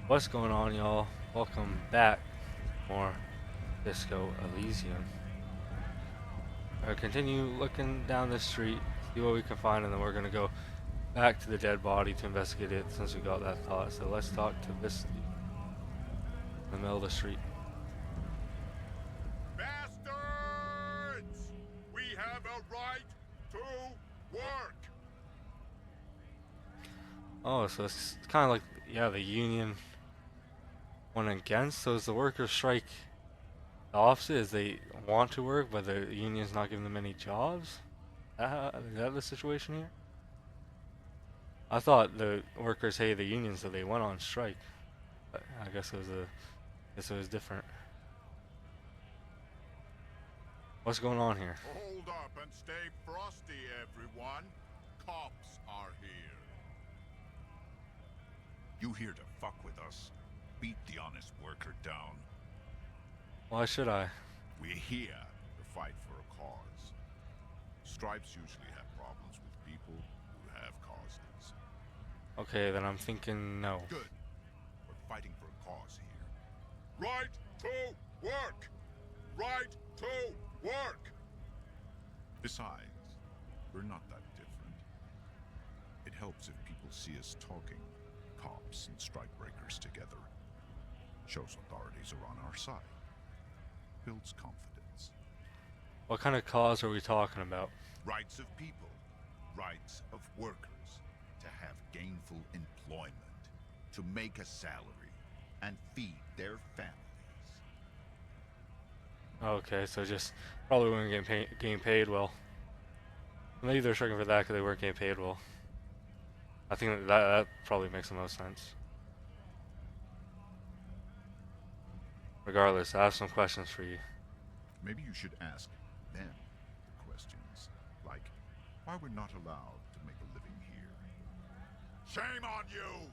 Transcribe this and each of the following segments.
What's going on, y'all? Welcome back to more Disco Elysium. Continue looking down the street, see what we can find, and then we're gonna go back to the dead body to investigate it since we got that thought. So let's talk to Misty in the middle of the street. Bastards! We have a right to work! Oh, so it's kind of like, yeah, the union went against. So is the workers' strike the opposite? Is they want to work, but the union's not giving them any jobs? Is that the situation here? I thought the workers hated the union, so they went on strike. But I guess it was different. What's going on here? Hold up and stay frosty, everyone. Cops are here. You here to fuck with us? Beat the honest worker down. Why should I? We're here to fight for a cause. Stripes usually have problems with people who have causes. Okay, then I'm thinking no. Good. We're fighting for a cause here. Right to work! Right to work! Besides, we're not that different. It helps if people see us talking, cops and strikebreakers together. Shows authorities are on our side. Builds confidence. What kind of cause are we talking about? Rights of people. Rights of workers. To have gainful employment. To make a salary. And feed their families. Okay, so just probably weren't getting paid well. Maybe they're striking for that because they weren't getting paid well. I think that probably makes the most sense. Regardless, I have some questions for you. Maybe you should ask them the questions. Like, why we're not allowed to make a living here. Shame on you!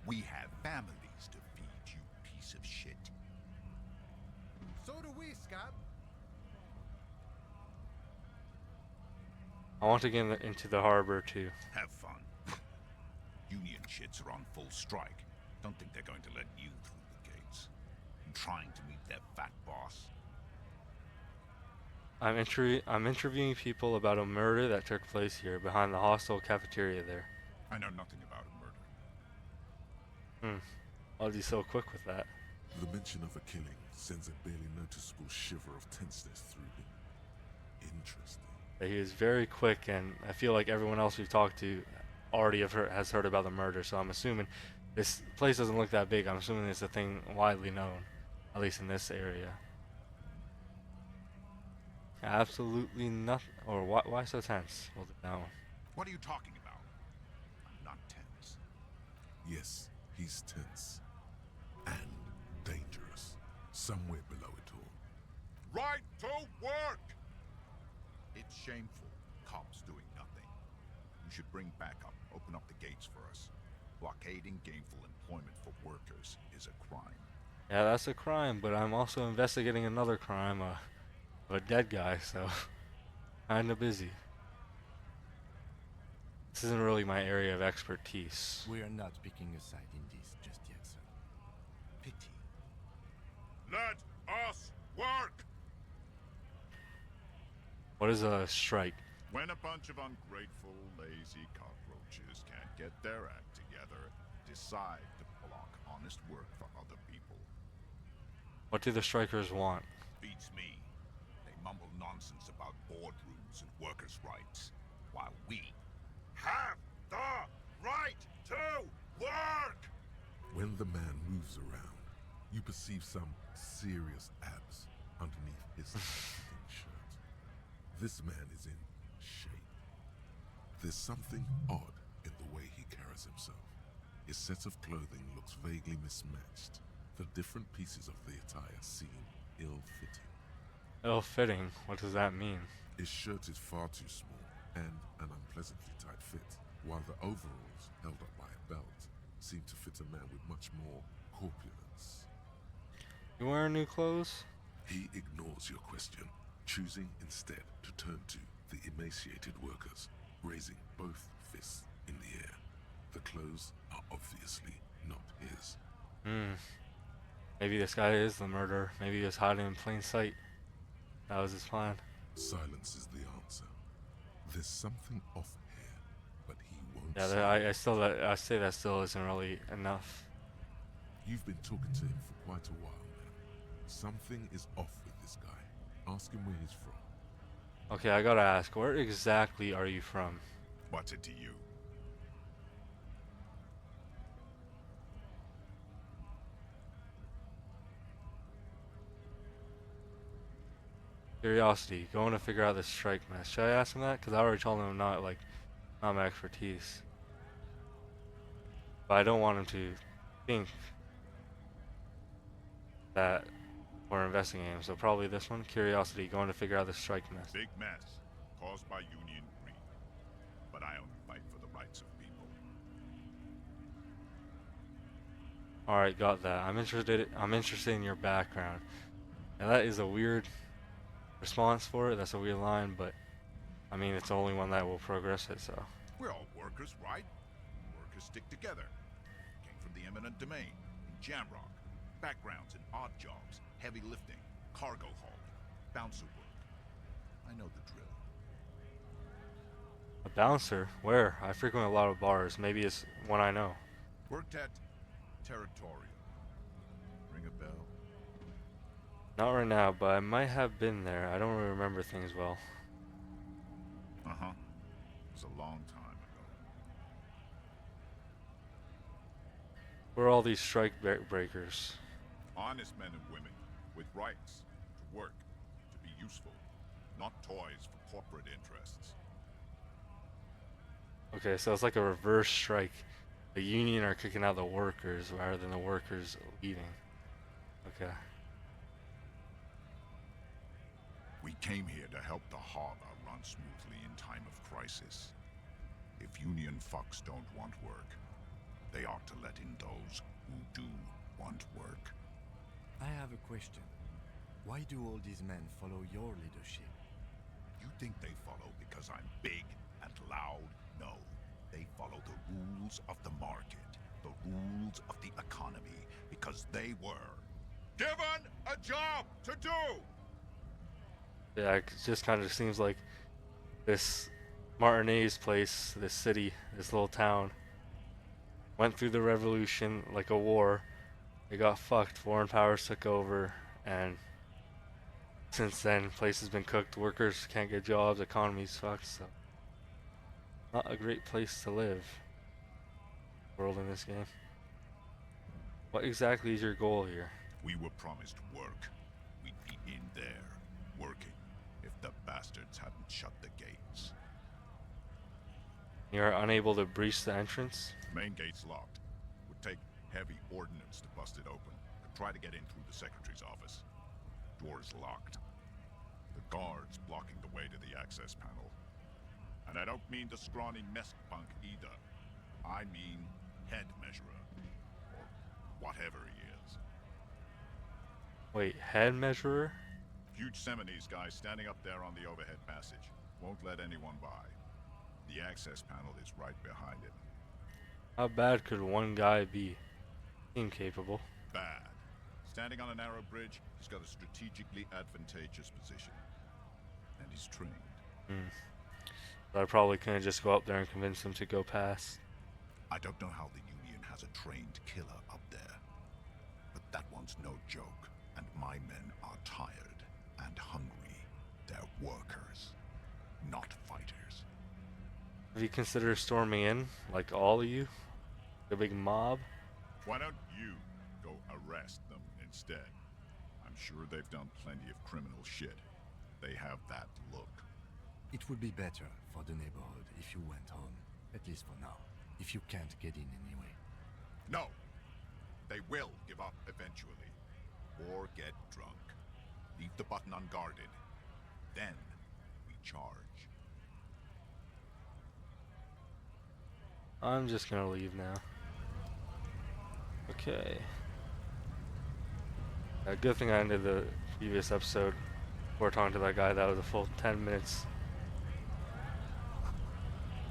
We have families to feed, you piece of shit. So do we, Scott. I want to get into the harbor too. Have fun. Union shits are on full strike. Don't think they're going to let you through the gates. I'm trying to meet their fat boss. I'm interviewing people about a murder that took place here behind the hostel cafeteria there. I know nothing about a murder. Why was he so quick with that? The mention of a killing sends a barely noticeable shiver of tenseness through him. Interesting. He is very quick, and I feel like everyone else we've talked to already has heard about the murder, so I'm assuming this place doesn't look that big. I'm assuming it's a thing widely known, at least in this area. Absolutely nothing. Or why so tense? Hold it down. What are you talking about? I'm not tense. Yes, he's tense. And dangerous. Somewhere below it all. Right to work! It's shameful. Cops doing nothing. You should bring backup. Open up the gates for us. Blockading gainful employment for workers is a crime. Yeah, that's a crime, but I'm also investigating another crime, of a dead guy, so kinda busy. This isn't really my area of expertise. We are not picking a side in this just yet, sir. Pity. Let us work! What is a strike? When a bunch of ungrateful, lazy cockroaches can't get their act together, decide to block honest work for other people. What do the strikers want? Beats me. They mumble nonsense about boardrooms and workers' rights, while we Have the right to work! When the man moves around, you perceive some serious abs underneath his thin shirt. This man is in shape. There's something odd in the way he carries himself. His set of clothing looks vaguely mismatched. The different pieces of the attire seem ill-fitting. Ill-fitting? What does that mean? His shirt is far too small and an unpleasantly tight fit, while the overalls, held up by a belt, seem to fit a man with much more corpulence. You wearing new clothes? He ignores your question, choosing instead to turn to the emaciated workers, raising both fists in the air. The clothes are obviously not his. Hmm. Maybe this guy is the murderer. Maybe he was hiding in plain sight. That was his plan. Silence is the answer. There's something off here, but he won't Yeah, say I say that still isn't really enough. You've been talking to him for quite a while now. Something is off with this guy. Ask him where he's from. Okay, I gotta ask, where exactly are you from? What's it to you? Curiosity, going to figure out this strike mess. Should I ask him that? Because I already told him not my expertise. But I don't want him to think that we're investigating him. So probably this one, curiosity, going to figure out the strike mess. Big mess caused by Union greed. But I only fight for the rights of people. All right, got that. I'm interested in your background. And that is a weird response for it. That's a weird line, but I mean, it's the only one that will progress it. So We're all workers, right? Workers stick together. Came from the eminent domain, in Jamrock. Backgrounds in odd jobs, heavy lifting, cargo hauling, bouncer work. I know the drill. a bouncer? Where? I frequent a lot of bars. Maybe it's one I know. Worked at Territorial. Ring a bell? Not right now, but I might have been there. I don't really remember things well. Uh-huh. It was a long time ago. Where are all these strike breakers? Honest men and women with rights to work, to be useful, not toys for corporate interests. Okay, so it's like a reverse strike. The union are kicking out the workers rather than the workers leaving. Okay. We came here to help the harbor run smoothly in time of crisis. If Union fucks don't want work, they ought to let in those who do want work. I have a question. Why do all these men follow your leadership? You think they follow because I'm big and loud? No. They follow the rules of the market, the rules of the economy, because they were given a job to do! Yeah, it just kind of seems like this Martinez place, this city, this little town, went through the revolution like a war. It got fucked, foreign powers took over, and since then, place has been cooked, workers can't get jobs, economy's fucked, so not a great place to live. World in this game. What exactly is your goal here? We were promised work. We'd be in there, working, if the bastards hadn't shut the gates. You are unable to breach the entrance? Main gate's locked. Would take heavy ordnance to bust it open. Could try to get in through the secretary's office. Door's locked. The guard's blocking the way to the access panel. And I don't mean the scrawny mess punk either. I mean head measurer. Or whatever he is. Wait, head measurer? Huge Seminese guy standing up there on the overhead passage. Won't let anyone by. The access panel is right behind it. How bad could one guy be? Seem capable. Bad. Standing on a narrow bridge, he's got a strategically advantageous position. And he's trained. But I probably couldn't just go up there and convince him to go past. I don't know how the Union has a trained killer up there. But that one's no joke. And my men are tired and hungry. They're workers, not fighters. Have you considered storming in, like all of you? The big mob? Why don't you go arrest them instead? I'm sure they've done plenty of criminal shit. They have that look. It would be better for the neighborhood if you went home, at least for now, if you can't get in anyway. No! They will give up eventually. Or get drunk. Leave the button unguarded. Then we charge. I'm just gonna leave now. Okay. A good thing I ended the previous episode before talking to that guy. That was a full 10 minutes.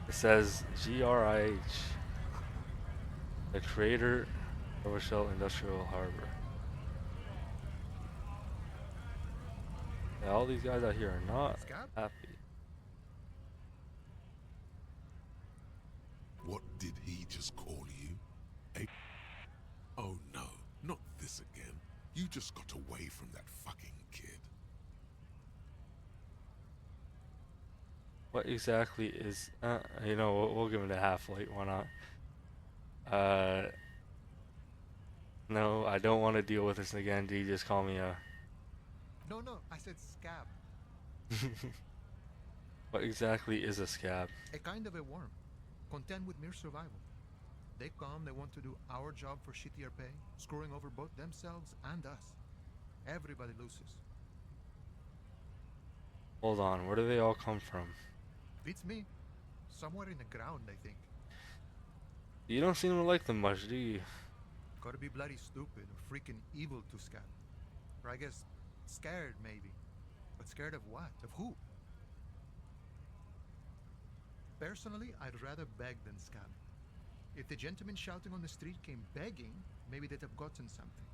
It says GRIH. The creator Rochelle Industrial Harbor. Yeah, all these guys out here are not Scab? happy. What did he just call you? A oh no, not this again. You just got away from that fucking kid. What exactly is? You know, we'll give him a half light. Why not? No, I don't want to deal with this again. Do you just call me a? No, I said scab. What exactly is a scab? A kind of a worm, content with mere survival. They come, they want to do our job for shittier pay, screwing over both themselves and us. Everybody loses. Hold on, where do they all come from? Beats me. Somewhere in the ground, I think. You don't seem to like them much, do you? Gotta be bloody stupid or freaking evil to scab. Or I guess scared, maybe. But scared of what? Of who? Personally, I'd rather beg than scab. If the gentleman shouting on the street came begging, maybe they'd have gotten something.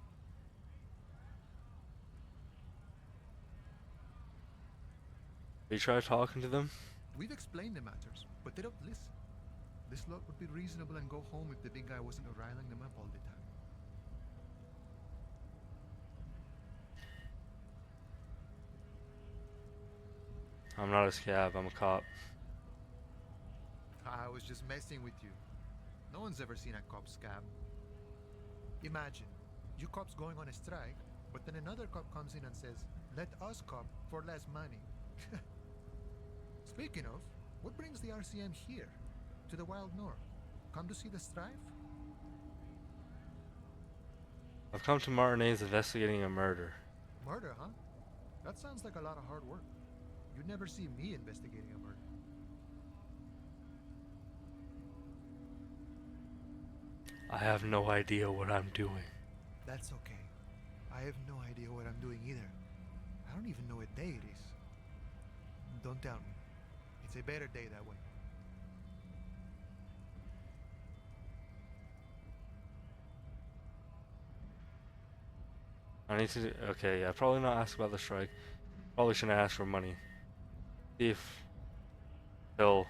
You try talking to them? We've explained the matters, but they don't listen. This lot would be reasonable and go home if the big guy wasn't riling them up all the time. I'm not a scab, I'm a cop. I was just messing with you. No one's ever seen a cop scab. Imagine, you cops going on a strike, but then another cop comes in and says, "Let us cop for less money." Speaking of, what brings the RCM here? To the wild north? Come to see the strife? I've come to Martinez investigating a murder. Murder, huh? That sounds like a lot of hard work. You'd never see me investigating a murder. I have no idea what I'm doing. That's okay. I have no idea what I'm doing either. I don't even know what day it is. Don't tell me. It's a better day that way. I need to. Okay, yeah, probably not ask about the strike. Probably shouldn't ask for money. See if he'll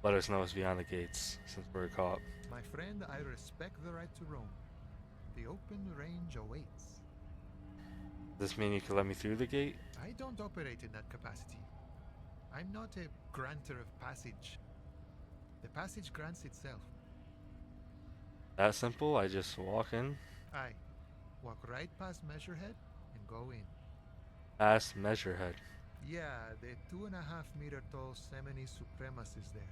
let us know it's beyond the gates, since we're a cop. My friend, I respect the right to roam. The open range awaits. Does this mean you can let me through the gate? I don't operate in that capacity. I'm not a granter of passage. The passage grants itself. That simple? I just walk in? Aye. Walk right past Measurehead and go in. Past Measurehead. Yeah, the 2.5-meter tall Semini supremacist there.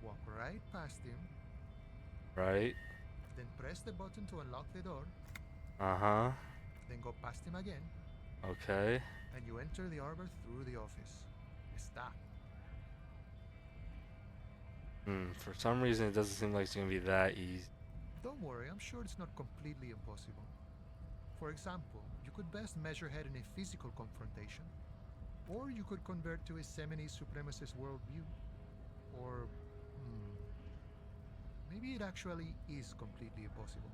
Walk right past him, Right? then press the button to unlock the door, Uh-huh. then go past him again, Okay. and you enter the arbor through the office. Está. For some reason it doesn't seem like it's gonna be that easy. Don't worry, I'm sure it's not completely impossible. For example, you could best Measurehead in a physical confrontation, or you could convert to a Semini supremacist worldview, or maybe it actually is completely impossible.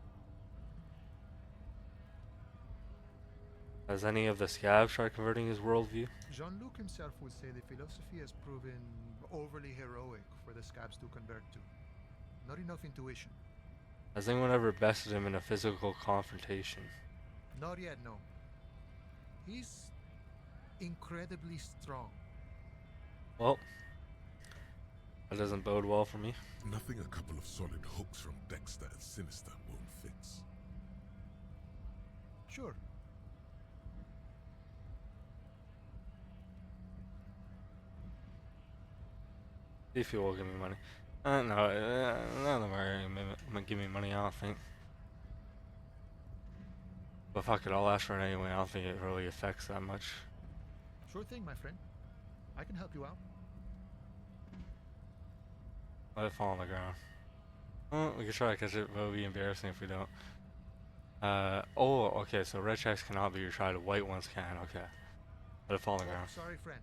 Has any of the scabs tried converting his worldview? Jean-Luc himself would say the philosophy has proven overly heroic for the scabs to convert to. Not enough intuition. Has anyone ever bested him in a physical confrontation? Not yet, no. He's incredibly strong. Well, that doesn't bode well for me. Nothing a couple of solid hooks from Dexter and Sinister won't fix. Sure. See if he will give me money. No, none of them are gonna give me money, I don't think. But fuck it, I'll ask for it anyway. I don't think it really affects that much. Sure thing, my friend. I can help you out. Let it fall on the ground. Well, we could try to catch it, but it would be embarrassing if we don't. Oh, okay, so red checks cannot be retried, white ones can, okay. Let it fall on the ground. Sorry, friend.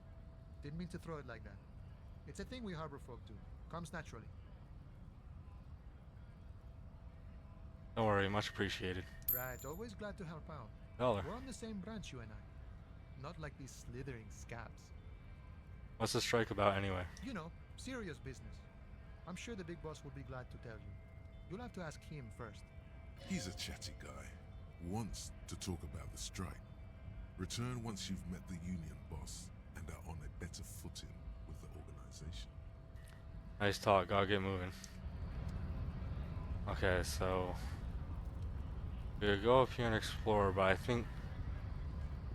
Didn't mean to throw it like that. It's a thing we harbor folk do. Comes naturally. Don't worry, much appreciated. Right, always glad to help out. Dollar. We're on the same branch, you and I. Not like these slithering scabs. What's the strike about anyway? You know, serious business. I'm sure the big boss will be glad to tell you. You'll have to ask him first. He's a chatty guy. Wants to talk about the strike. Return once you've met the union boss and are on a better footing with the organization. Nice talk, gotta get moving. Okay, so we could go up here and explore, but I think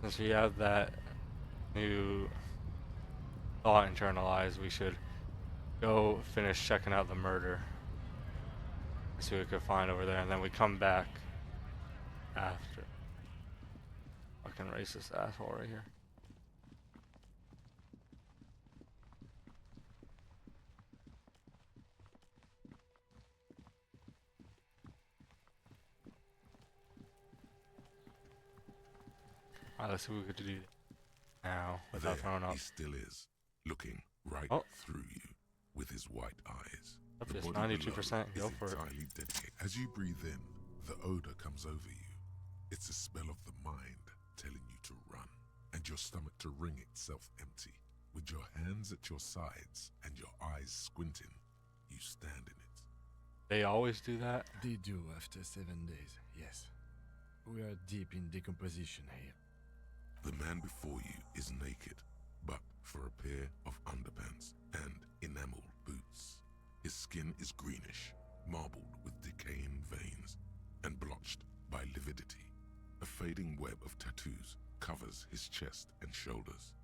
since we have that new thought internalized, we should go finish checking out the murder. See what we could find over there, and then we come back after. Fucking racist asshole right here. Alright, let's see what we could do now without There throwing up. he still is, looking right Oh. through you with his white eyes. Up The just body 92%, below go is for it. entirely dedicated. As you breathe in, the odor comes over you. It's a spell of the mind telling you to run, and your stomach to wring itself empty. With your hands at your sides and your eyes squinting, you stand in it. They always do that? They do after 7 days, yes. We are deep in decomposition here. The man before you is naked, but for a pair of underpants and enameled boots. His skin is greenish, marbled with decaying veins, and blotched by lividity. A fading web of tattoos covers his chest and shoulders.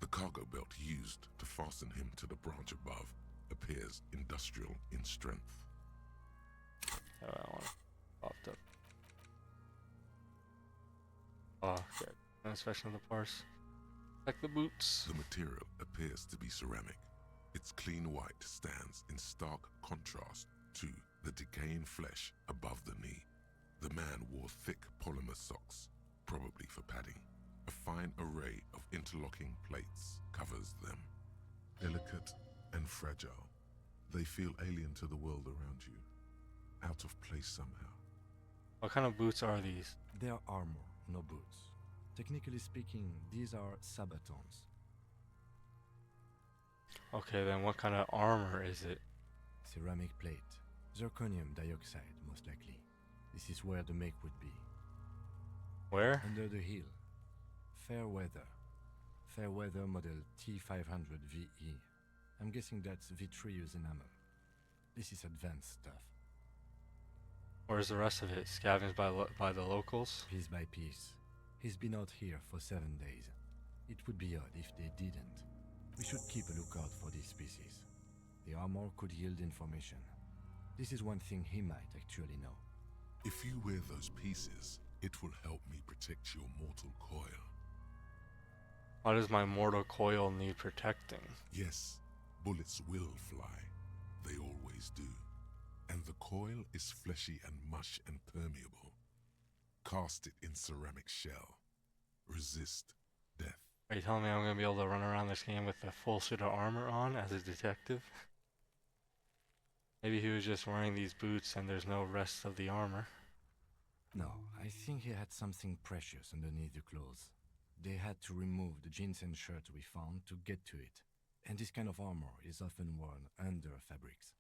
The cargo belt used to fasten him to the branch above appears industrial in strength. Oh, I want to popped up. Oh, good. Especially the parse. Like the boots. The material appears to be ceramic. Its clean white stands in stark contrast to the decaying flesh above the knee. The man wore thick polymer socks, probably for padding. A fine array of interlocking plates covers them. Delicate and fragile, they feel alien to the world around you, out of place somehow. What kind of boots are these? They are armor, no boots. Technically speaking, these are sabatons. Okay, then what kind of armor is it? Ceramic plate. Zirconium dioxide, most likely. This is where the make would be. Where? Under the heel. Fairweather. Fairweather model T500 VE. I'm guessing that's vitreous enamel. This is advanced stuff. Where's the rest of it? Scavenged by the locals? Piece by piece. He's been out here for 7 days. It would be odd if they didn't. We should keep a lookout for these species. The armor could yield information. This is one thing he might actually know. If you wear those pieces, it will help me protect your mortal coil. Why does my mortal coil need protecting? Yes, bullets will fly. They always do. And the coil is fleshy and mush and permeable. Cast it in ceramic shell. Resist death. Are you telling me I'm gonna be able to run around this game with a full suit of armor on as a detective? Maybe he was just wearing these boots and there's no rest of the armor. No, I think he had something precious underneath the clothes. They had to remove the jeans and shirt we found to get to it. And this kind of armor is often worn under fabrics.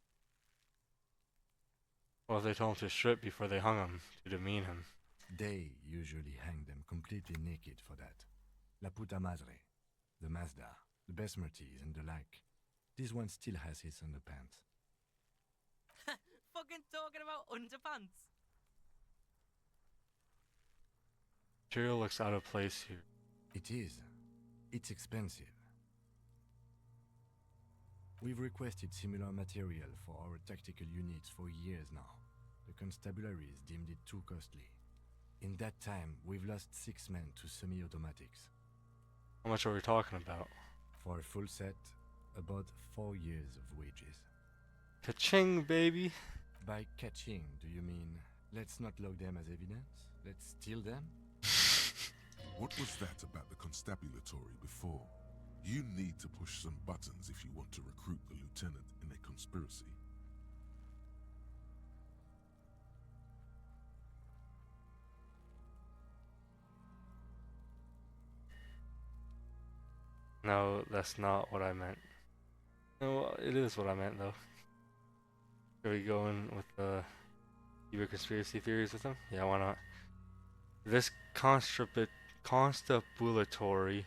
Well, if they told him to strip before they hung him to demean him. They usually hang them completely naked for that. La puta madre, the Mazda, the Besmerties and the like. This one still has his underpants. Fucking talking about underpants. Material looks out of place here. It is. It's expensive. We've requested similar material for our tactical units for years now. The constabularies deemed it too costly. In that time, we've lost 6 men to semi-automatics. How much are we talking about? For a full set, about 4 years of wages. Ka-ching, baby! By catching, do you mean let's not log them as evidence? Let's steal them? What was that about the constabulatory before? You need to push some buttons if you want to recruit the lieutenant in a conspiracy. No, that's not what I meant. No, it is what I meant though. Are we going with the your conspiracy theories with them? Yeah, why not? This constabulatory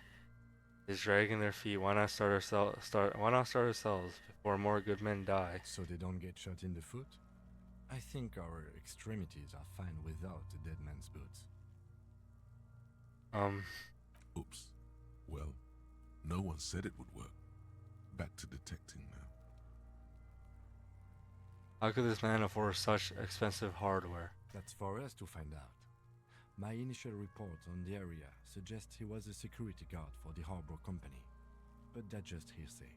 is dragging their feet. Why not start ourselves? Why not start ourselves before more good men die? So they don't get shot in the foot? I think our extremities are fine without a dead man's boots. Oops. Well, no one said it would work. Back to detecting now. How could this man afford such expensive hardware? That's for us to find out. My initial report on the area suggests he was a security guard for the harbor company. But that's just hearsay.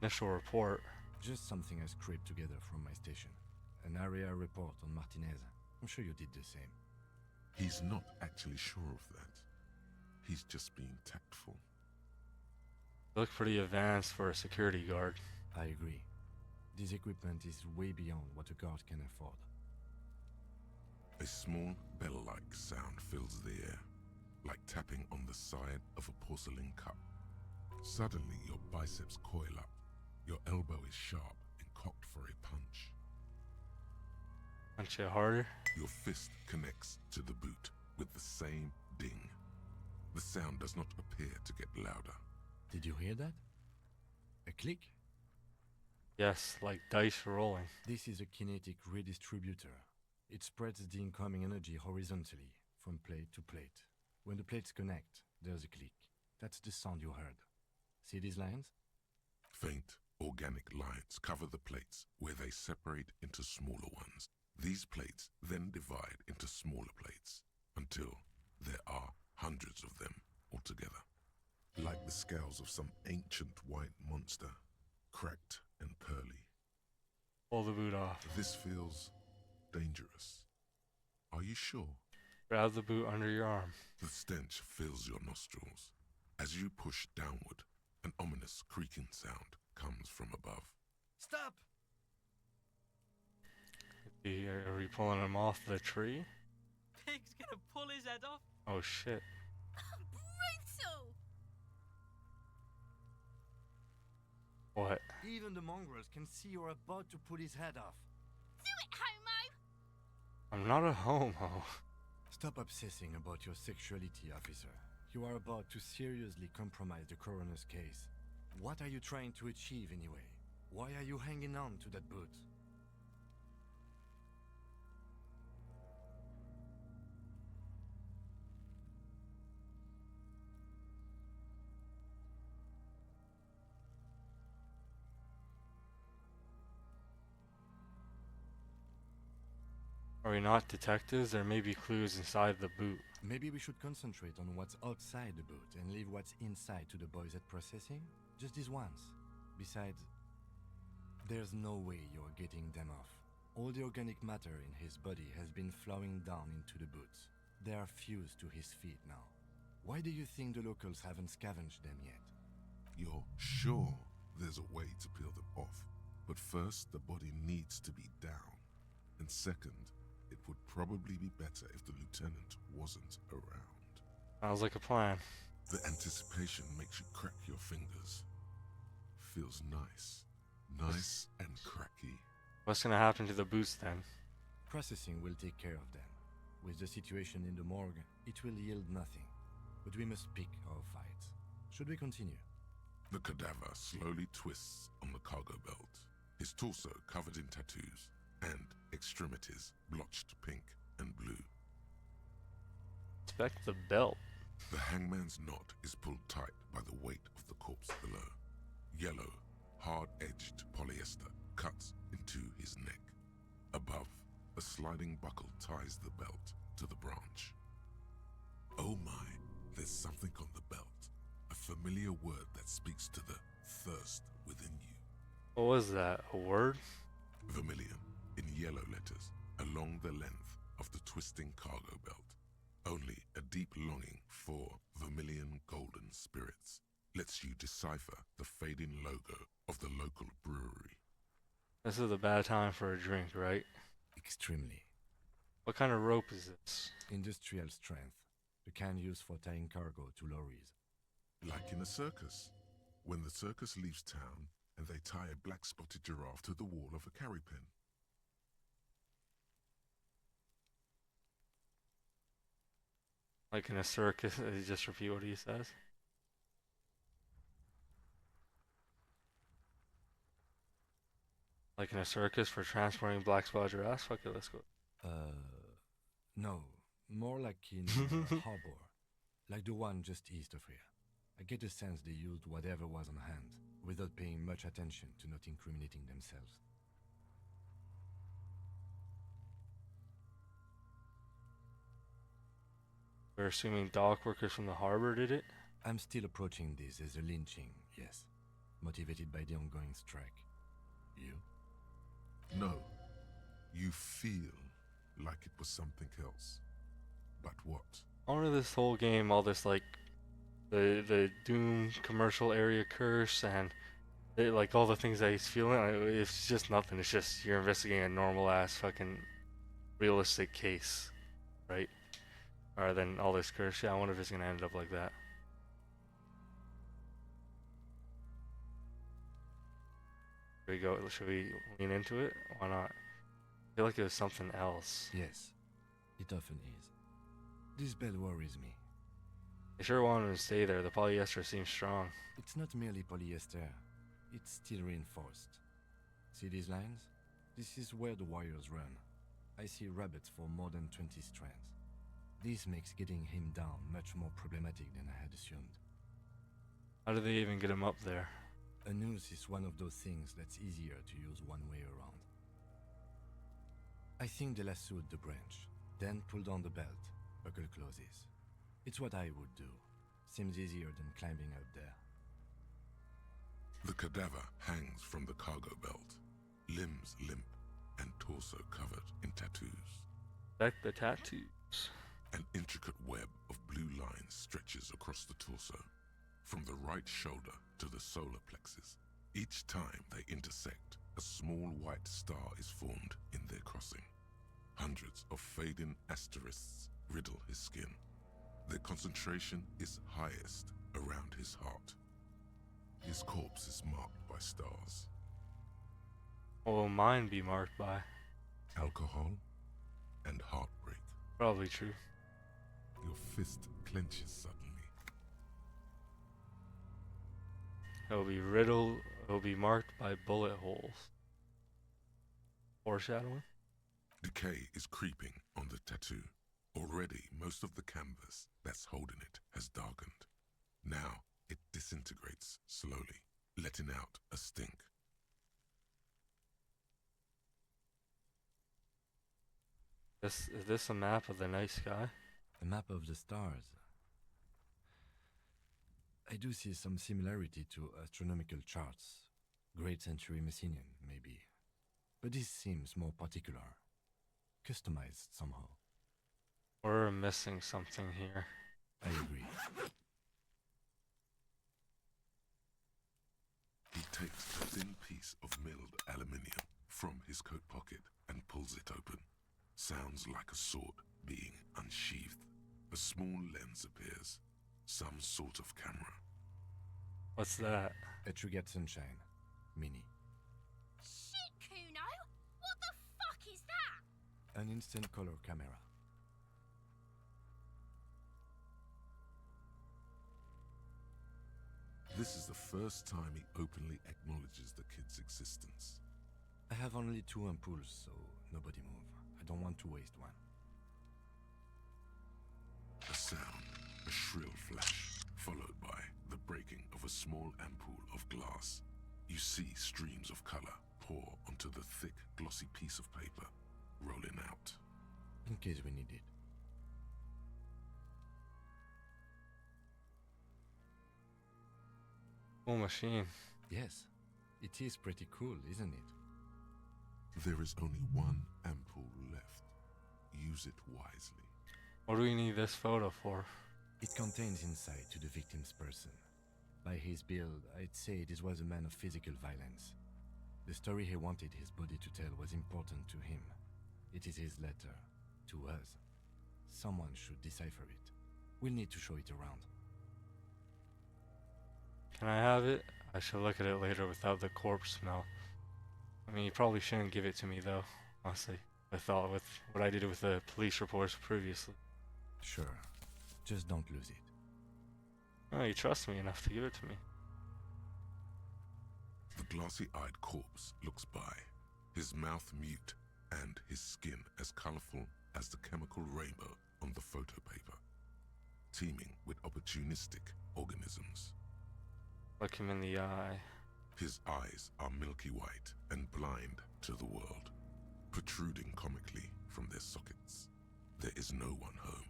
Initial report. Just something I scraped together from my station. An area report on Martinez. I'm sure you did the same. He's not actually sure of that. He's just being tactful. Look pretty advanced for a security guard. I agree. This equipment is way beyond what a guard can afford. A small bell-like sound fills the air, like tapping on the side of a porcelain cup. Suddenly, your biceps coil up. Your elbow is sharp and cocked for a punch. Punch it harder. Your fist connects to the boot with the same ding. The sound does not appear to get louder. Did you hear that? A click? Yes, like dice rolling. This is a kinetic redistributor. It spreads the incoming energy horizontally, from plate to plate. When the plates connect, there's a click. That's the sound you heard. See these lines? Faint, organic lines cover the plates where they separate into smaller ones. These plates then divide into smaller plates until there are hundreds of them altogether. Like the scales of some ancient white monster, cracked and pearly. Pull the boot off. This feels dangerous. Are you sure? Grab the boot under your arm. The stench fills your nostrils. As you push downward, an ominous creaking sound comes from above. Stop! Are we pulling him off the tree? Pig's gonna pull his head off. Oh shit. Brutal! What? Even the mongrels can see you're about to pull his head off. Do it, homo! I'm not a homo. Stop obsessing about your sexuality, officer. You are about to seriously compromise the coroner's case. What are you trying to achieve anyway? Why are you hanging on to that boot? Are we not detectives? There may be clues inside the boot. Maybe we should concentrate on what's outside the boot and leave what's inside to the boys at processing? Just this once. Besides, there's no way you're getting them off. All the organic matter in his body has been flowing down into the boots. They are fused to his feet now. Why do you think the locals haven't scavenged them yet? You're sure there's a way to peel them off, but first the body needs to be down. And second, it would probably be better if the lieutenant wasn't around. Sounds like a plan. The anticipation makes you crack your fingers. Feels nice. Nice and cracky. What's gonna happen to the boots then? Processing will take care of them. With the situation in the morgue, it will yield nothing. But we must pick our fights. Should we continue? The cadaver slowly twists on the cargo belt, his torso covered in tattoos, and extremities blotched pink and blue. Inspect the belt. The hangman's knot is pulled tight by the weight of the corpse below. Yellow, hard-edged polyester cuts into his neck. Above, a sliding buckle ties the belt to the branch. Oh my, there's something on the belt. A familiar word that speaks to the thirst within you. What was that? A word? Vermilion, in yellow letters, along the length of the twisting cargo belt. Only a deep longing for vermilion golden spirits lets you decipher the fading logo of the local brewery. This is a bad time for a drink, right? Extremely. What kind of rope is this? Industrial strength. The kind used for tying cargo to lorries. Like in a circus. When the circus leaves town and they tie a black-spotted giraffe to the wall of a carry pen. Like in a circus, just repeat what he says. Like in a circus for transporting black spot giraffes. Fuck it, let's go. No. More like in harbor. Like the one just east of here. I get the sense they used whatever was on hand, without paying much attention to not incriminating themselves. We're assuming dock workers from the harbor did it. I'm still approaching this as a lynching, yes. Motivated by the ongoing strike. You? No. You feel like it was something else. But what? I wonder this whole game, all this like the Doom commercial area curse and like all the things that he's feeling, it's just nothing. It's just you're investigating a normal ass fucking realistic case, right? Rather than all this curse. Yeah, I wonder if it's gonna end up like that. Should we go? Should we lean into it? Why not? I feel like it was something else. Yes. It often is. This bed worries me. I sure wanted to stay there. The polyester seems strong. It's not merely polyester. It's steel reinforced. See these lines? This is where the wires run. I see rabbits for more than 20 strands. This makes getting him down much more problematic than I had assumed. How do they even get him up there? A noose is one of those things that's easier to use one way around. I think they lassoed the branch, then pulled on the belt. Buckle closes. It's what I would do. Seems easier than climbing up there. The cadaver hangs from the cargo belt, limbs limp and torso covered in tattoos. Back the tattoos. An intricate web of blue lines stretches across the torso, from the right shoulder to the solar plexus. Each time they intersect, a small white star is formed in their crossing. Hundreds of fading asterisks riddle his skin. Their concentration is highest around his heart. His corpse is marked by stars. What will mine be marked by? Alcohol and heartbreak. Probably true. Your fist clenches suddenly. It'll be riddled. It'll be marked by bullet holes. Foreshadowing. Decay is creeping on the tattoo. Already, most of the canvas that's holding it has darkened. Now, it disintegrates slowly, letting out a stink. Is this a map of the night sky? A map of the stars. I do see some similarity to astronomical charts. Great century Messinian, maybe. But this seems more particular. Customized somehow. We're missing something here. I agree. He takes a thin piece of milled aluminium from his coat pocket and pulls it open. Sounds like a sword being unsheathed. A small lens appears. Some sort of camera. What's that? A Trigger Sunshine. Mini. Shit, Kuno! What the fuck is that? An instant color camera. This is the first time he openly acknowledges the kid's existence. I have only 2 ampoules, so nobody move. I don't want to waste one. A sound, a shrill flash, followed by the breaking of a small ampoule of glass. You see streams of color pour onto the thick, glossy piece of paper, rolling out. In case we need it. Cool machine. Yes, it is pretty cool, isn't it? There is only one ampoule left. Use it wisely. What do we need this photo for? It contains insight to the victim's person. By his build, I'd say this was a man of physical violence. The story he wanted his body to tell was important to him. It is his letter, to us. Someone should decipher it. We'll need to show it around. Can I have it? I should look at it later without the corpse smell. I mean, you probably shouldn't give it to me though, honestly. I thought with what I did with the police reports previously. Sure. Just don't lose it. Oh, you trust me enough to give it to me. The glossy-eyed corpse looks by, his mouth mute and his skin as colorful as the chemical rainbow on the photo paper, teeming with opportunistic organisms. Look him in the eye. His eyes are milky white and blind to the world, protruding comically from their sockets. There is no one home,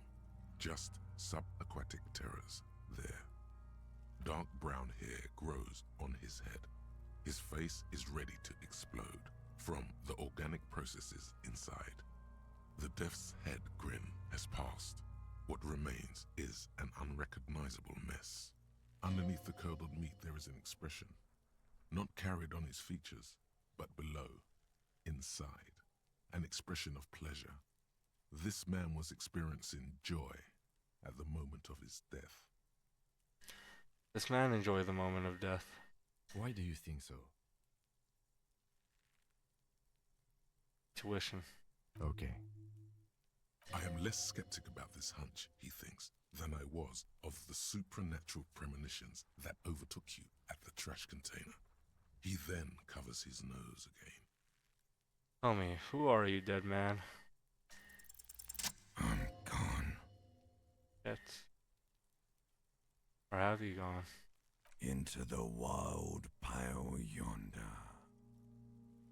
just subaquatic terrors there. Dark brown hair grows on his head. His face is ready to explode from the organic processes inside. The death's head grin has passed. What remains is an unrecognizable mess. Underneath the curdled meat there is an expression, not carried on his features, but below, inside, an expression of pleasure. This man was experiencing joy at the moment of his death. This man enjoyed the moment of death. Why do you think so? Tuition. Okay. I am less skeptic about this hunch, he thinks, than I was of the supernatural premonitions that overtook you at the trash container. He then covers his nose again. Tell me, who are you, dead man? I'm gone. Yet. Or have you gone? Into the wild pale yonder.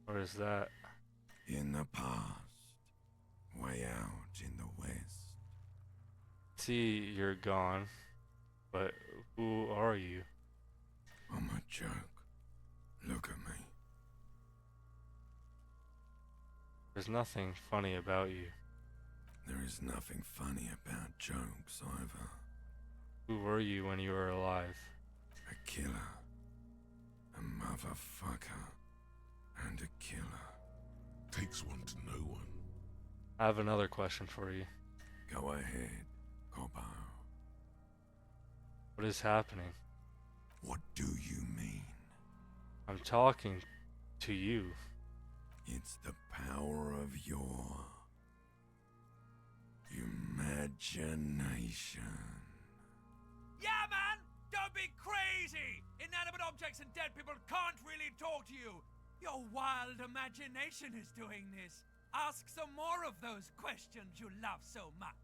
Where is that? In the past. Way out in the west. See, you're gone. But who are you? I'm a joke. Look at me. There's nothing funny about you. There is nothing funny about jokes either. Who were you when you were alive? A killer. A motherfucker. And a killer. Takes one to know one. I have another question for you. Go ahead, Cobbo. What is happening? What do you mean? I'm talking to you. It's the power of your imagination. Yeah, man! Don't be crazy! Inanimate objects and dead people can't really talk to you. Your wild imagination is doing this. Ask some more of those questions you love so much.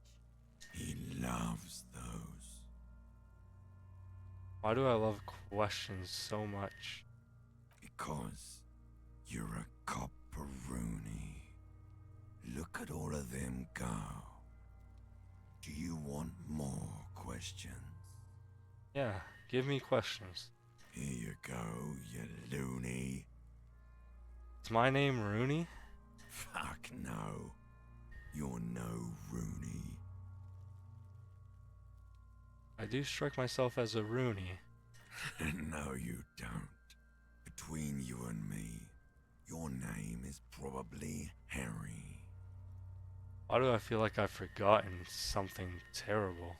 He loves those. Why do I love questions so much? Because you're a copperoonie. Look at all of them go. Do you want more questions? Yeah, give me questions. Here you go, you loony. Is my name Rooney? Fuck no. You're no Rooney. I do strike myself as a Rooney. No, you don't. Between you and me, your name is probably Harry. Why do I feel like I've forgotten something terrible?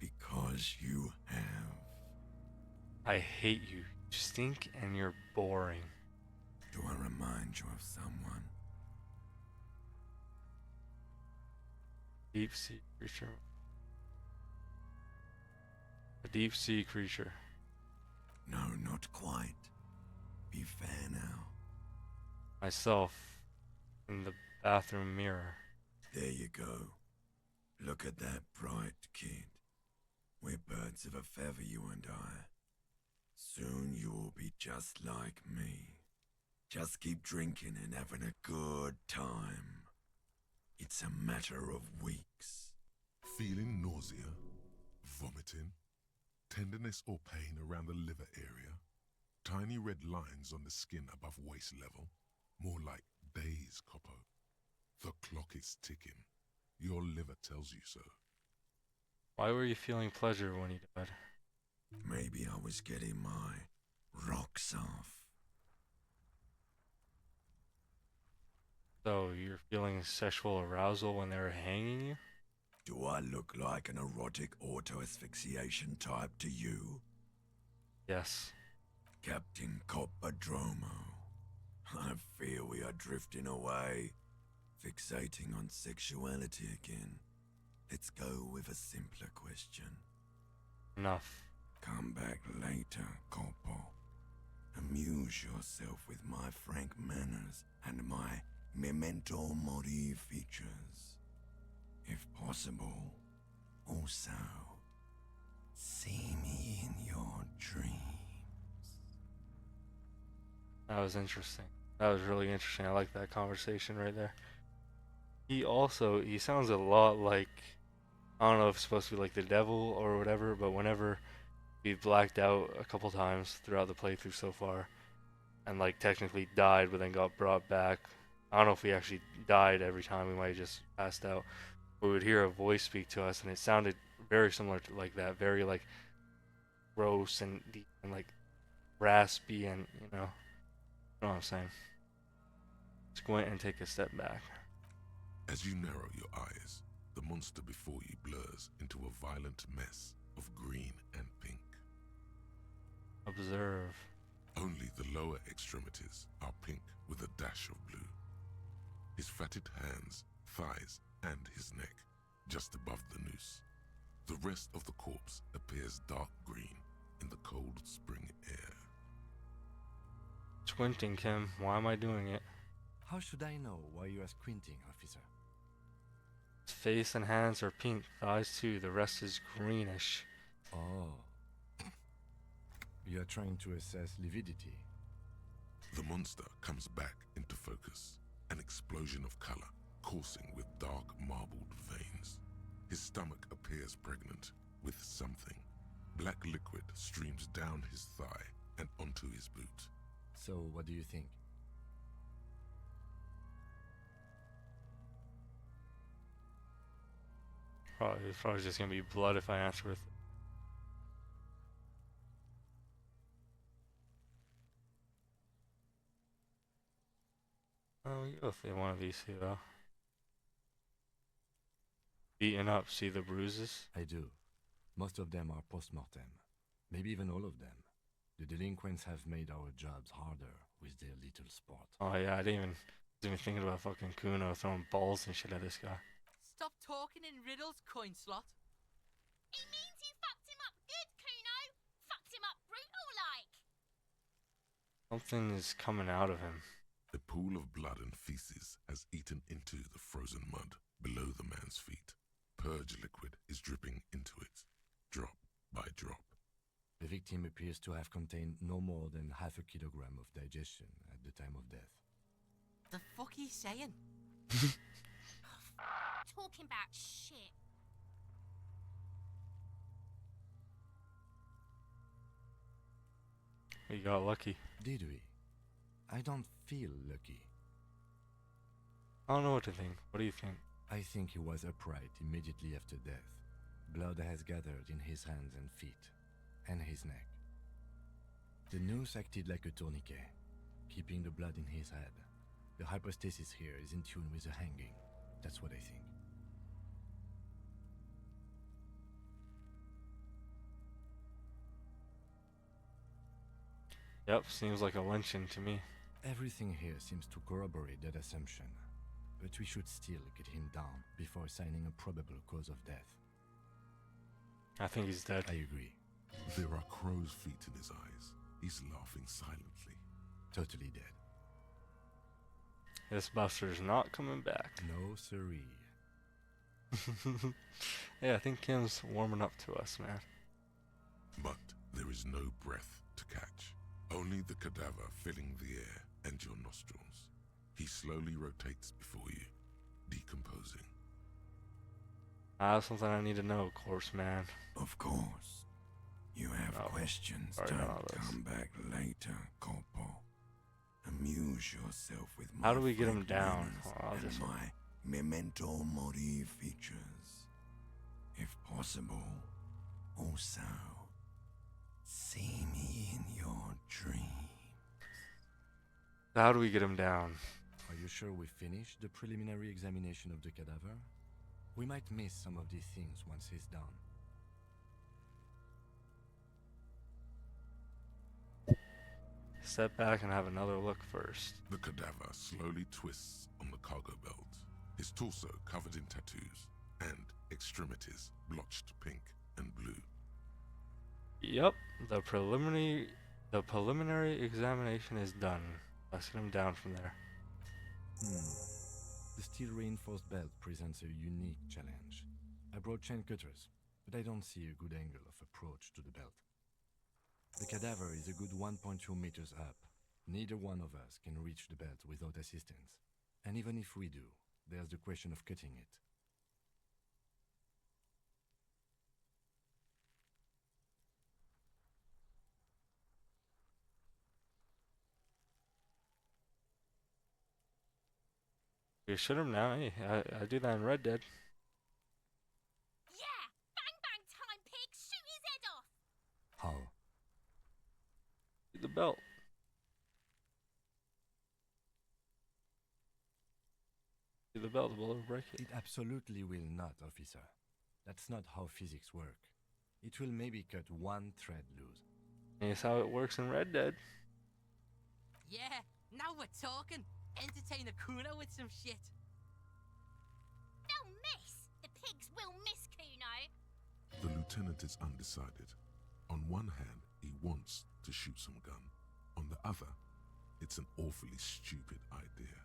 Because you have. I hate you. You stink and you're boring. Do I remind you of someone? Deep sea creature. A deep sea creature. No, not quite. Be fair now. Myself. In the bathroom mirror. There you go. Look at that bright kid. We're birds of a feather, you and I. Soon you will be just like me. Just keep drinking and having a good time. It's a matter of weeks. Feeling nausea, vomiting, tenderness or pain around the liver area, tiny red lines on the skin above waist level, more like days, Coppo. The clock is ticking. Your liver tells you so. Why were you feeling pleasure when you died? Maybe I was getting my rocks off. So, you're feeling sexual arousal when they were hanging you? Do I look like an erotic auto-asphyxiation type to you? Yes. Captain Coppadromo, I fear we are drifting away, fixating on sexuality again. Let's go with a simpler question. Enough. Come back later, Corpo. Amuse yourself with my frank manners and my memento mori features. If possible, also, see me in your dreams. That was interesting. That was really interesting. I like that conversation right there. He sounds a lot like, I don't know if it's supposed to be like the devil or whatever, but whenever we've blacked out a couple times throughout the playthrough so far, and like technically died but then got brought back. I don't know if we actually died every time, we might have just passed out. We would hear a voice speak to us and it sounded very similar to like that, very like gross and deep and like raspy and you know what I'm saying. Squint and take a step back. As you narrow your eyes, the monster before you blurs into a violent mess of green and pink. Observe. Only the lower extremities are pink with a dash of blue. His fatted hands, thighs, and his neck, just above the noose. The rest of the corpse appears dark green in the cold spring air. Squinting, Kim. Why am I doing it? How should I know why you are squinting, officer? His face and hands are pink, thighs too, the rest is greenish. Oh. You are trying to assess lividity. The monster comes back into focus, an explosion of color, coursing with dark marbled veins. His stomach appears pregnant with something. Black liquid streams down his thigh and onto his boot. So, what do you think? It's probably just gonna be blood if I answer with. Oh, we go with one of these two though. Beaten up, see the bruises? I do. Most of them are post-mortem. Maybe even all of them. The delinquents have made our jobs harder with their little sport. Oh yeah, I didn't even thinking about fucking Kuno throwing balls and shit at this guy. Stop talking in riddles, coin slot. It means you fucked him up good, Kuno. Fucked him up brutal like. Something is coming out of him. A pool of blood and feces has eaten into the frozen mud below the man's feet. Purge liquid is dripping into it, drop by drop. The victim appears to have contained no more than half a kilogram of digestion at the time of death. The fuck he saying? Talking about shit. We got lucky. Did we? I don't feel lucky. I don't know what to think. What do you think? I think he was upright immediately after death. Blood has gathered in his hands and feet, and his neck. The noose acted like a tourniquet, keeping the blood in his head. The hypostasis here is in tune with the hanging. That's what I think. Yep, seems like a lynching to me. Everything here seems to corroborate that assumption, but we should still get him down before assigning a probable cause of death. I think he's dead. I agree. There are crow's feet in his eyes. He's laughing silently. Totally dead. This buster's not coming back. No siree. Yeah, I think Kim's warming up to us, man. But there is no breath to catch. Only the cadaver filling the air and your nostrils. He slowly rotates before you, decomposing. I have something I need to know, corpse man. Of course. You have questions. Don't come back later, Corpo. Amuse yourself with my How do we get him frank down? manners and my memento mori features. If possible, also, see me in your dreams. How do we get him down? Are you sure we finished the preliminary examination of the cadaver? We might miss some of these things once he's done. step back and have another look first. The cadaver slowly twists on the cargo belt, his torso covered in tattoos, and extremities blotched pink and blue. Yep, the preliminary examination is done. Let's get him down from there. The steel reinforced belt presents a unique challenge. I brought chain cutters, but I don't see a good angle of approach to the belt. The cadaver is a good 1.2 meters up. Neither one of us can reach the belt without assistance. And even if we do, there's the question of cutting it. You shoot him now. Hey, I do that in Red Dead. Yeah! Bang bang time, pig! Shoot his head off! How? Shoot the belt. Shoot the belt, the bullet will break it. It absolutely will not, officer. That's not how physics work. It will maybe cut one thread loose. It's how it works in Red Dead. Yeah, now we're talking. Entertain a Kuno with some shit. They'll miss! The pigs will miss Kuno! The lieutenant is undecided. On one hand, he wants to shoot some gun. On the other, it's an awfully stupid idea.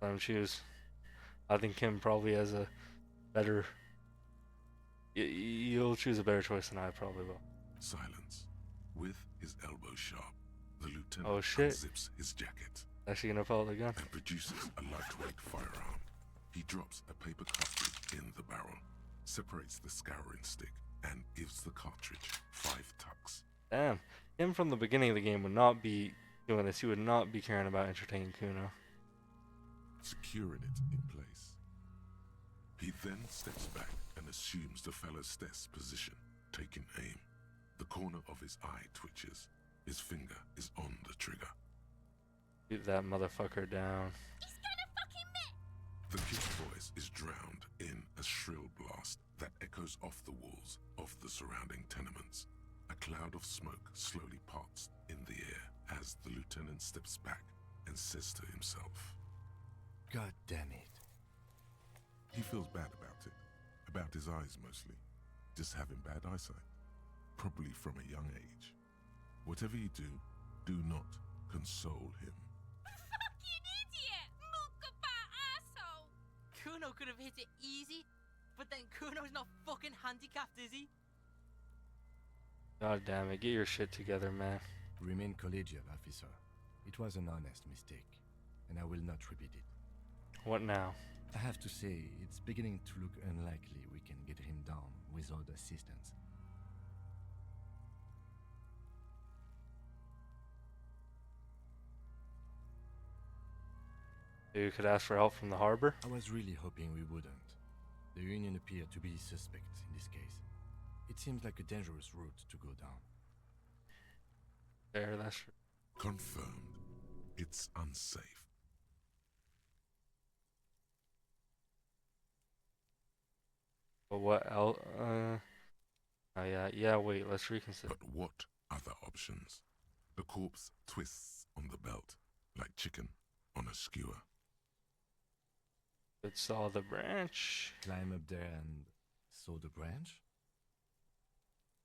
Let him choose. I think Kim probably has a better. You'll choose a better choice than I probably will. Silence. With his elbow sharp, the lieutenant Oh, shit. unzips his jacket Actually gonna pull out the gun. and produces a lightweight firearm. He drops a paper cartridge in the barrel, separates the scouring stick, and gives the cartridge 5 tucks. Damn. Him from the beginning of the game would not be doing this. He would not be caring about entertaining Kuno. Securing it in place. He then steps back and assumes the fellow's desk position, taking aim. The corner of his eye twitches. His finger is on the trigger. Shoot that motherfucker down. He's gonna fucking miss! The kid's voice is drowned in a shrill blast that echoes off the walls of the surrounding tenements. A cloud of smoke slowly parts in the air as the lieutenant steps back and says to himself, God damn it. he feels bad about his eyes mostly, just having bad eyesight, probably from a young age. Whatever you do, do not console him. Fucking idiot! Mukabat asshole! Kuno could have hit it easy, but then Kuno's not fucking handicapped, is he? God damn it. Get your shit together, man. Remain collegial, officer. It was an honest mistake, and I will not repeat it. What now? I have to say, it's beginning to look unlikely we can get him down without assistance. You could ask for help from the harbor? I was really hoping we wouldn't. The Union appeared to be suspect in this case. It seems like a dangerous route to go down. Fair, that's true. Confirmed. It's unsafe. But what else? Oh yeah, wait, let's reconsider. But what other options? The corpse twists on the belt, like chicken on a skewer. Could saw the branch. Climb up there and saw the branch?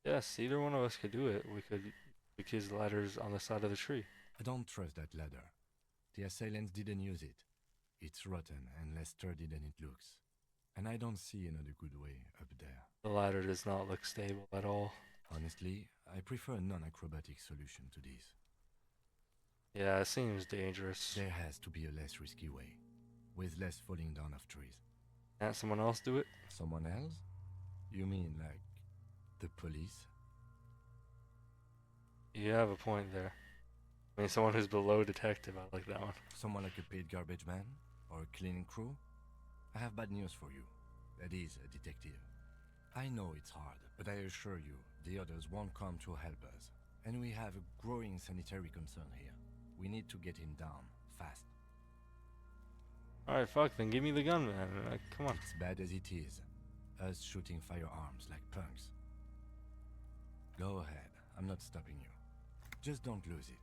Yes, either one of us could do it. We could, because the ladder's on the side of the tree. I don't trust that ladder. The assailants didn't use it. It's rotten and less sturdy than it looks. And I don't see another good way up there. The ladder does not look stable at all. Honestly, I prefer a non-acrobatic solution to this. Yeah, it seems dangerous. There has to be a less risky way, with less falling down of trees. Can't someone else do it? Someone else? You mean like the police? You have a point there. I mean, someone who's below detective, I like that one. Someone like a paid garbage man? Or a cleaning crew? I have bad news for you. That is a detective. I know it's hard, but I assure you, the others won't come to help us. And we have a growing sanitary concern here. We need to get him down, fast. Alright, fuck, then give me the gun, man. Come on. It's bad as it is. Us shooting firearms like punks. Go ahead. I'm not stopping you. Just don't lose it.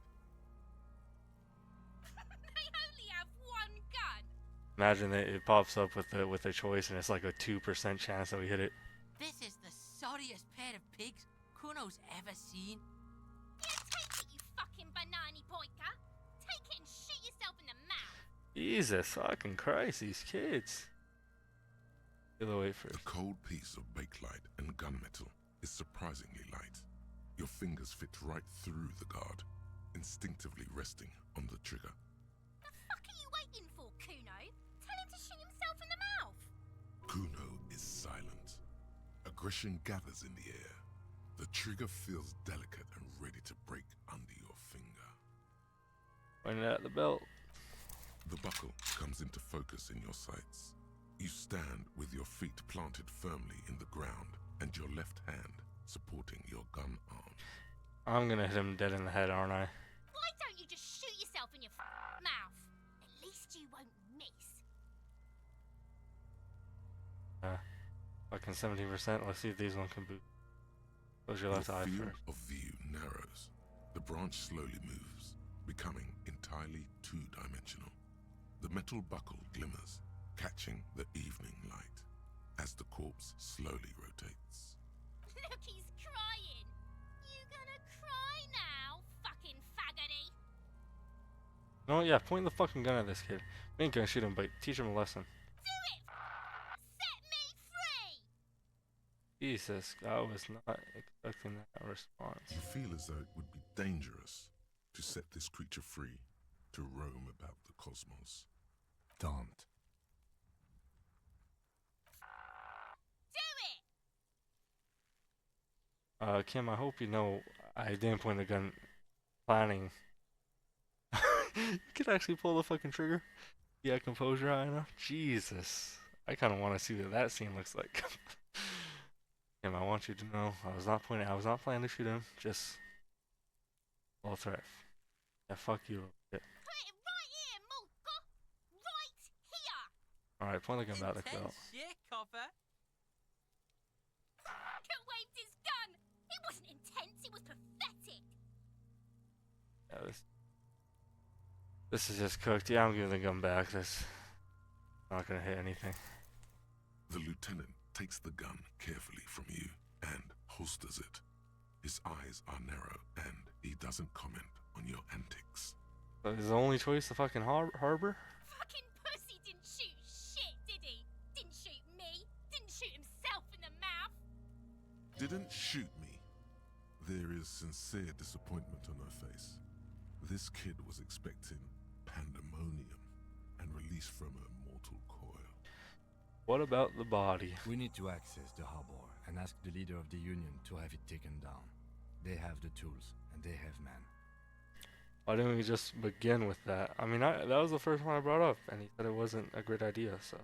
They only have one gun. Imagine that it pops up with a choice and it's like a 2% chance that we hit it. This is the sorriest pair of pigs Kuno's ever seen. Yeah, take it, you fucking banani boyka. Take it and shoot yourself in the mouth. Jesus fucking Christ, these kids. Get away first. The cold piece of bakelite and gunmetal is surprisingly light. Your fingers fit right through the guard, instinctively resting on the trigger. The fuck are you waiting for, Kuno? Tell him to shoot himself in the mouth. Kuno is silent. Aggression gathers in the air. The trigger feels delicate and ready to break under your finger. Pointing at the belt. The buckle comes into focus in your sights. You stand with your feet planted firmly in the ground and your left hand supporting your gun arm. I'm gonna hit him dead in the head, aren't I? Why don't you just shoot yourself in your mouth? At least you won't miss. Fucking 17%. Let's see if these one can boot. Close your left Your eye field first. of view narrows. The branch slowly moves, becoming entirely two-dimensional. The metal buckle glimmers, catching the evening light as the corpse slowly rotates. Look, he's crying. You gonna cry now, fucking faggoty? No, yeah, point the fucking gun at this kid. We ain't gonna shoot him, but teach him a lesson. Do it! Set me free! Jesus, I was not expecting that response. You feel as though it would be dangerous to set this creature free to roam about the cosmos. Don't. Do it! Kim, I hope you know I didn't point the gun planning. You could actually pull the fucking trigger. Yeah, composure high enough. Jesus. I kind of want to see what that scene looks like. Kim, I want you to know I was not planning to shoot him. Just all threat. Yeah, fuck you. Yeah. Put it right here, Mulka! Right here! Alright, point the gun back the belt. Intense shit, copper. Fucker waved his gun! It wasn't intense, it was pathetic! Yeah, this is just cooked. Yeah, I'm giving the gun back. That's not gonna hit anything. The lieutenant takes the gun carefully from you and holsters it. His eyes are narrow and he doesn't comment on your antics. So is the only choice the fucking harbor? Fucking pussy didn't shoot shit, did he? Didn't shoot me, didn't shoot himself in the mouth! Didn't shoot me. There is sincere disappointment on her face. This kid was expecting pandemonium and release from her mortal coil. What about the body? We need to access the harbor and ask the leader of the Union to have it taken down. They have the tools, and they have men. Why didn't we just begin with that? I mean, that was the first one I brought up, and he said it wasn't a great idea, so.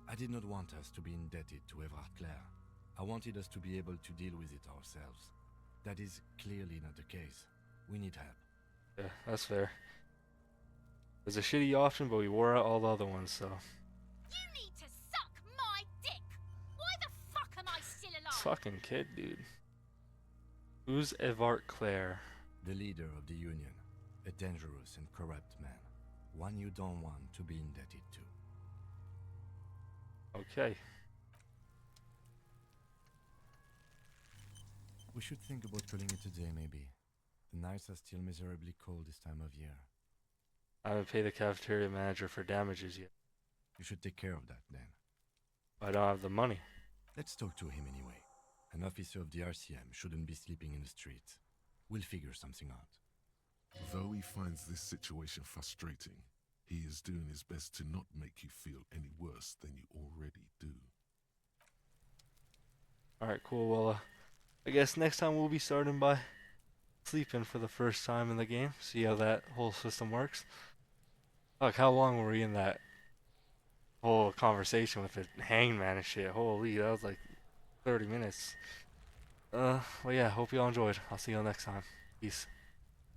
I did not want us to be indebted to Everard Clare. I wanted us to be able to deal with it ourselves. That is clearly not the case. We need help. Yeah, that's fair. It was a shitty option, but we wore out all the other ones, so. You need to suck my dick! Why the fuck am I still alive? Fucking kid, dude. Who's Evart Clare? The leader of the Union. A dangerous and corrupt man. One you don't want to be indebted to. Okay. We should think about calling it a day, maybe. The nights are still miserably cold this time of year. I haven't paid the cafeteria manager for damages yet. You should take care of that, then. I don't have the money. Let's talk to him anyway. An officer of the RCM shouldn't be sleeping in the streets. We'll figure something out. Though he finds this situation frustrating, he is doing his best to not make you feel any worse than you already do. Alright, cool. Well, I guess next time we'll be starting by sleeping for the first time in the game. See how that whole system works. Fuck, how long were we in that whole conversation with the hangman and shit? Holy, that was like 30 minutes. Well, yeah, hope you all enjoyed. I'll see you all next time. Peace.